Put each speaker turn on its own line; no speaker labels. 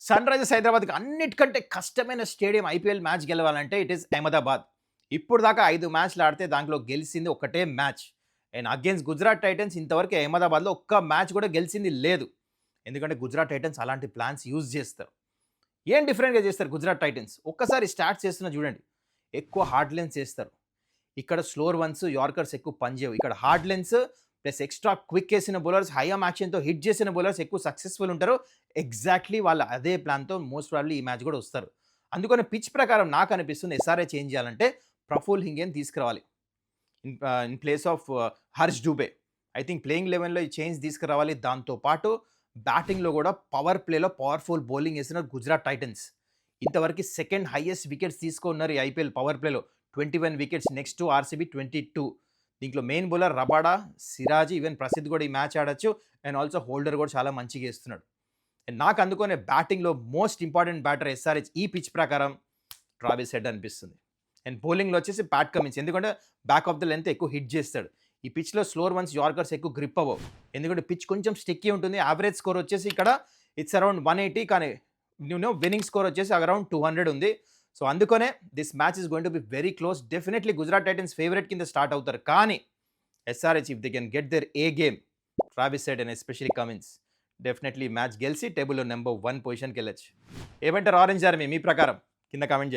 Sun Risers హైదరాబాద్‌కి అన్నిటికంటే కష్టమైన స్టేడియం ఐపీఎల్ మ్యాచ్ గెలవాలంటే ఇట్ ఈస్ అహ్మదాబాద్. ఇప్పుడు దాకా 5 మ్యాచ్‌లు ఆడితే దాంట్లో గెలిసింది ఒకటే match. And against Gujarat Titans ఇంతవరకు అహ్మదాబాద్‌లో ఒక్క మ్యాచ్ కూడా గెలిసింది లేదు. ఎందుకంటే గుజరాత్ టైటన్స్ అలాంటి ప్లాన్స్ యూజ్ చేస్తారు. ఏం డిఫరెంట్‌గా చేస్తారు గుజరాత్ టైటన్స్? ఒక్కసారి స్టార్ట్స్ చేస్తున్నా చూడండి. ఎక్కువ హార్డ్ లెన్స్ చేస్తారు. ఇక్కడ స్లోర్ వన్స్, యార్కర్స్ ఎక్కువ పనిచేయవు. ఇక్కడ hard lens plus extra quick ఏసిన బౌలర్స్, హైయర్ యాక్షన్‌తో హిట్ చేసిన బౌలర్స్ ఎక్కువ సక్సెస్‌ఫుల్ ఉంటారు. ఎగ్జాక్ట్‌లీ వాళ్ళ అదే ప్లాన్‌తో మోస్ట్ ప్రాబబ్లీ ఈ మ్యాచ్ కూడా వస్తారు. అందుకని పిచ్ ప్రకారం నాకు అనిపిస్తుంది ఎస్ఆర్‌హెచ్ చేంజ్ చేయాలంటే ప్రఫుల్ హింగేని తీసుకురావాలి. In place of Harsh Dubey. I think playing 11లో ఈ చేంజ్ తీసుకురావాలి. దాంతో పాటు బ్యాటింగ్‌లో కూడా పవర్ ప్లేలో పవర్‌ఫుల్ బౌలింగ్ ఏస్తున్నారు గుజరాత్ టైటన్స్. ఇంతవరకు సెకండ్ హైయెస్ట్ వికెట్స్ తీసుకున్నారు ఈ ఐపీఎల్ పవర్ ప్లేలో. 21 వికెట్స్. Next RCB 22. దీంట్లో main bowler Rabada, Siraj, even Prasidh కూడా ఈ మ్యాచ్ ఆడొచ్చు. అండ్ ఆల్సో హోల్డర్ కూడా చాలా మంచిగా ఏస్తున్నాడు. అండ్ నాకు అందుకనే బ్యాటింగ్‌లో మోస్ట్ ఇంపార్టెంట్ బ్యాటర్ ఎస్ఆర్‌హెచ్ ఈ పిచ్ ప్రకారం ట్రావిస్ హెడ్ అనిపిస్తుంది. అండ్ బౌలింగ్‌లో వచ్చేసి ప్యాట్ కమిన్స్. ఎందుకంటే బ్యాక్ ఆఫ్ ద లెంత్ ఎక్కువ హిట్ చేస్తాడు. ఈ పిచ్‌లో స్లోర్ వన్స్, యార్కర్స్ ఎక్కువ గ్రిప్ అవ్వవు. ఎందుకంటే పిచ్ కొంచెం స్టిక్కీ ఉంటుంది. యావరేజ్ స్కోర్ వచ్చేసి ఇక్కడ ఇట్స్ అరౌండ్ 180 కానీ విన్నింగ్ స్కోర్ వచ్చేసి అరౌండ్ 200 ఉంది. సో అందుకనే this match is going to be very close. Definitely Gujarat Titans favourite కింద స్టార్ట్ అవుతారు. కానీ SRH if they can get their A game, Travis Head and especially Cummins definitely match గెలిచి టేబుల్‌లో number 1 పొజిషన్‌కి వెళ్ళొచ్చు. ఏమంటారు ఆరెంజ్ ఆర్మీ మీ ప్రకారం? కింద కామెంట్ చేయండి.